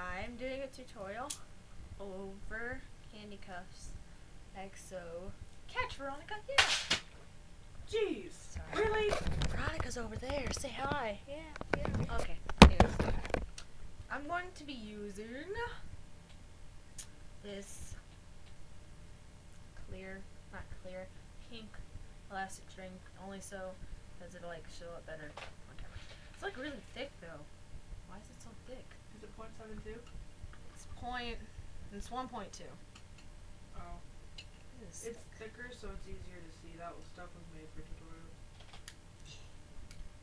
I'm doing a tutorial over candy cuffs. Like so. Catch Veronica, yeah. Jeez. Sorry. Really? Veronica's over there. Say hi. Yeah. Okay. Anyways, I'm going to be using this pink elastic string, only so because it'll like show up better on camera. It's like really thick though. Why is it so thick? Is it 0.72? It's 1.2. Oh. It's It's thicker, so it's easier to see. That stuff was made for tutorials.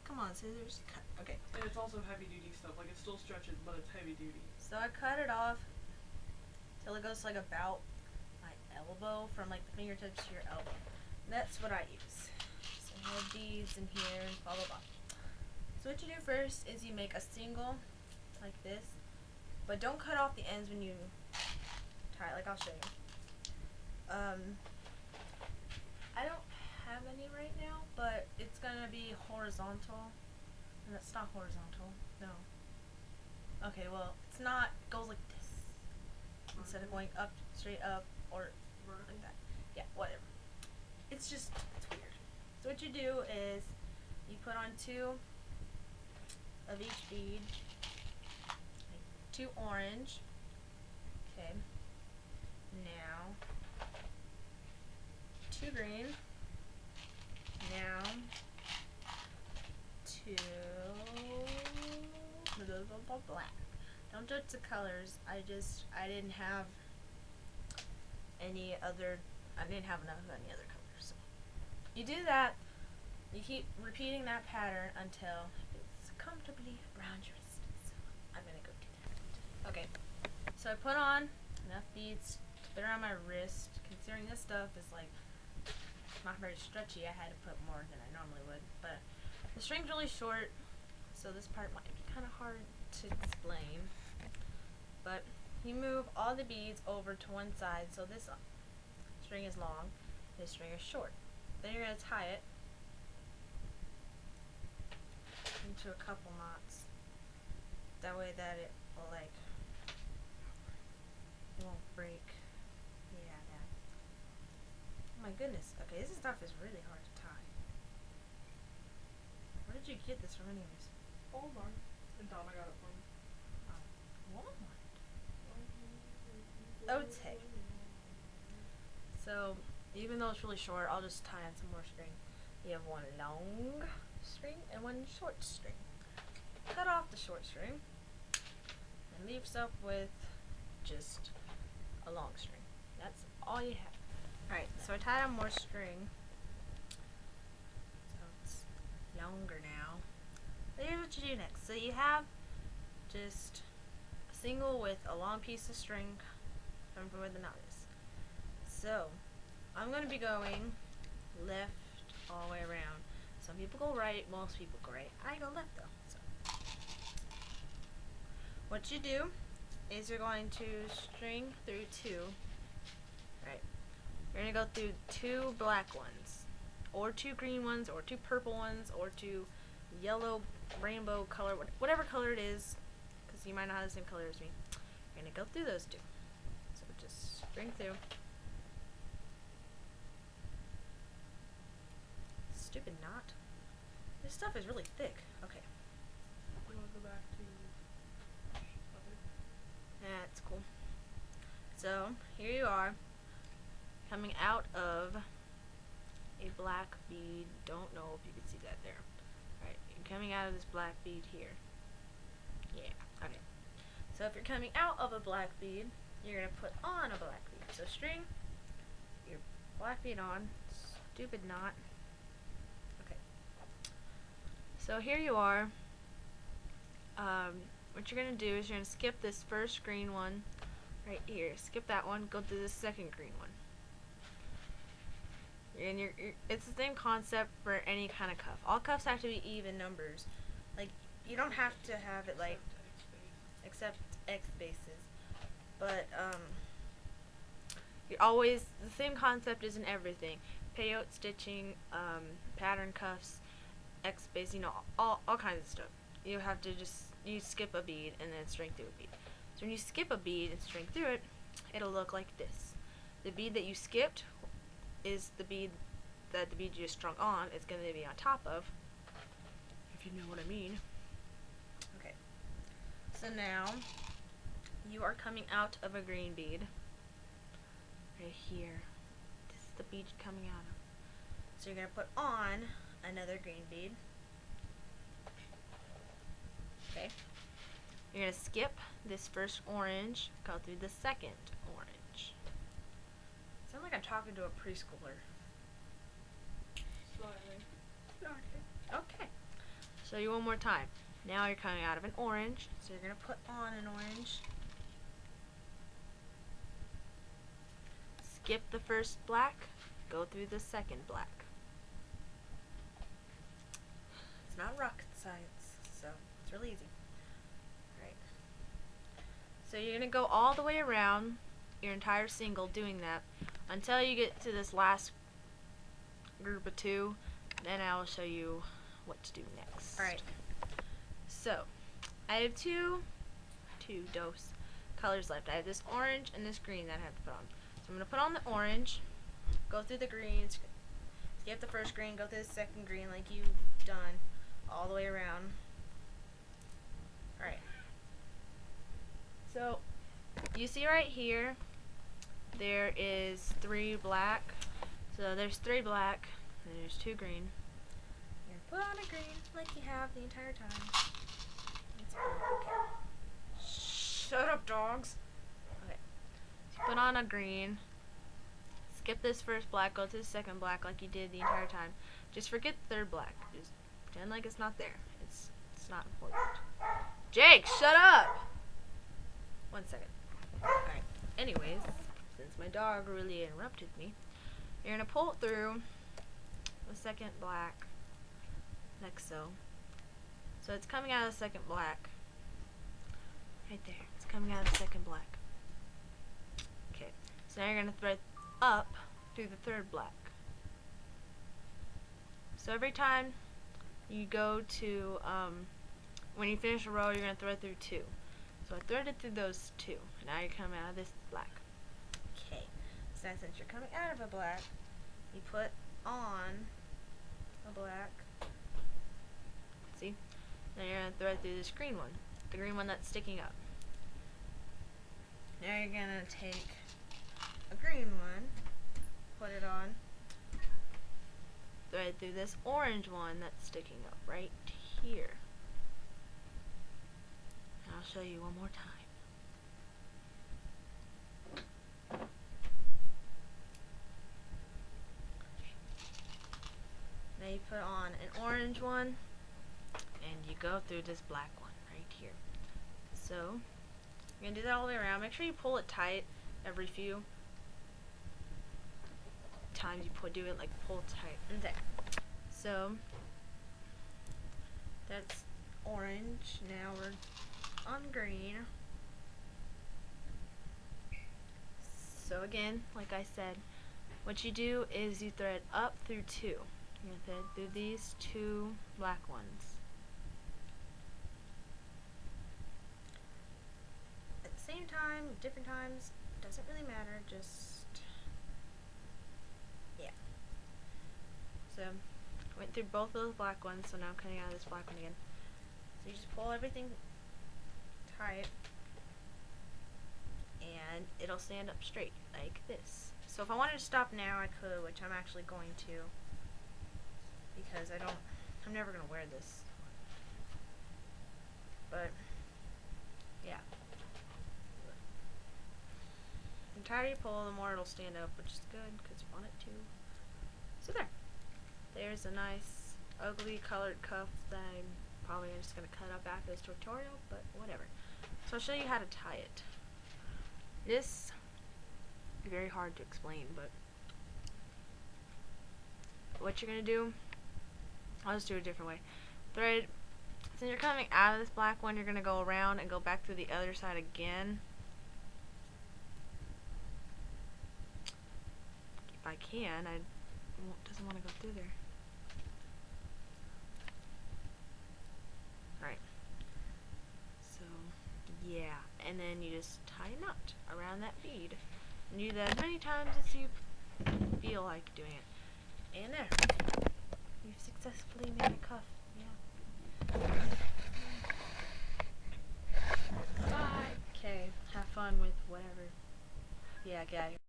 Come on, scissors. Cut. Okay. And it's also heavy duty stuff. Like, it still stretches, but it's heavy duty. So I cut it off till it goes like about my elbow, from like the fingertips to your elbow. And that's what I use. So I have beads in here and blah blah blah. So what you do first is you make a single like this, but don't cut off the ends when you tie it. Like, I'll show you. I don't have any right now, but it's gonna be horizontal. And it's not horizontal. No. Okay, well, it's not. It goes like this instead of going up, straight up, or like that. Yeah, whatever. It's just, it's weird. So what you do is you put on 2 of each bead, like 2 orange. Okay. Now 2 green. Now 2 black. Don't judge the colors. I didn't have any other. I didn't have enough of any other colors. So you do that. You keep repeating that pattern until it's comfortably around your wrist. So I'm gonna go do that. Okay. So I put on enough beads to fit around my wrist. Considering this stuff is like not very stretchy, I had to put more than I normally would. But the string's really short, so this part might be kind of hard to explain. But you move all the beads over to one side, so this string is long, this string is short. Then you're going to tie it into a couple knots. That way that it will it won't break. Yeah, that. Oh my goodness. Okay, this stuff is really hard to tie. Where did you get this from anyways? Walmart. And Donna got it for me. Walmart. Okay. So, even though it's really short, I'll just tie on some more string. You have 1 long string and 1 short string. Cut off the short string and leave yourself with just a long string. That's all you have. Alright, so I tied on more string. So it's longer now. So here's what you do next. So you have just a single with a long piece of string from where the knot is. So I'm going to be going left all the way around. Some people go right, most people go right. I go left though. So what you do is you're going to string through 2. Right. You're going to go through 2 black ones, or 2 green ones, or 2 purple ones, or 2 yellow, rainbow color, whatever color it is, because you might not have the same color as me. You're going to go through those 2. So just string through. Stupid knot. This stuff is really thick. Okay. You want to go back to That's cool. So, here you are, coming out of a black bead. Don't know if you can see that there. Alright, you're coming out of this black bead here. Yeah, okay. So if you're coming out of a black bead, you're going to put on a black bead. So string your black bead on. Stupid knot. Okay. So here you are. What you're going to do is you're going to skip this first green one right here. Skip that one. Go to the second green one. And it's the same concept for any kind of cuff. All cuffs have to be even numbers. Like, you don't have to have it like except X bases. But you're always the same concept is in everything. Peyote stitching, pattern cuffs, X base, all kinds of stuff. You have to just skip a bead and then string through a bead. So when you skip a bead and string through it, it'll look like this. The bead that you skipped is the bead that the bead you just strung on is going to be on top of, if you know what I mean. Okay. So now you are coming out of a green bead right here. This is the bead coming out of. So you're going to put on another green bead. Okay. You're going to skip this first orange, go through the second orange. Sound like I'm talking to a preschooler. Slightly. Okay. So you one more time. Now you're coming out of an orange, so you're going to put on an orange. Skip the first black, go through the second black. It's not rocket science, so it's really easy. Alright. So you're going to go all the way around your entire single doing that until you get to this last group of 2. Then I will show you what to do next. Alright. So, I have two colors left. I have this orange and this green that I have to put on. So I'm going to put on the orange, go through the greens, skip the first green, go through the second green like you've done, all the way around. Alright. So, you see right here, there is 3 black. So there's 3 black, and there's 2 green. You're going to put on a green like you have the entire time. It's okay. Shut up, dogs. Okay. So you put on a green. Skip this first black, go to the second black like you did the entire time. Just forget the third black. Just pretend like it's not there. It's not important. Jake, shut up! 1 second. Alright. Anyways, since my dog really interrupted me, you're going to pull it through the second black, like so. So it's coming out of the second black. Right there. It's coming out of the second black. Okay. So now you're going to thread up through the third black. So every time you go to, when you finish a row, you're going to thread through 2. So I threaded through those 2. Now you're coming out of this black. Okay. So since you're coming out of a black, you put on a black. See? Now you're going to thread through this green one. The green one that's sticking up. Now you're going to take a green one, put it on, thread through this orange one that's sticking up right here. And I'll show you one more time. Now you put on an orange one, and you go through this black one right here. So, you're going to do that all the way around. Make sure you pull it tight every few times you do it, like pull tight. And there. So, that's orange. Now we're on green. So again, like I said, what you do is you thread up through 2. You're going to thread through these 2 black ones. At the same time, different times, doesn't really matter, just, yeah. So, went through both of those black ones, so now I'm cutting out of this black one again. So you just pull everything tight, and it'll stand up straight, like this. So if I wanted to stop now, I could, which I'm actually going to, because I'm never going to wear this. But, yeah. The tighter you pull, the more it'll stand up, which is good, because you want it to. So there. There's a nice, ugly colored cuff that I'm probably just going to cut up after this tutorial, but whatever. So I'll show you how to tie it. This is very hard to explain, but what you're going to do, I'll just do it a different way. Thread, since you're coming out of this black one, you're going to go around and go back through the other side again. If I can, doesn't want to go through there. Alright. So, yeah. and then you just tie a knot around that bead. And do that as many times as you feel like doing it. And there. You've successfully made a cuff. Yeah. Bye. Okay, have fun with whatever. Yeah, get out of here.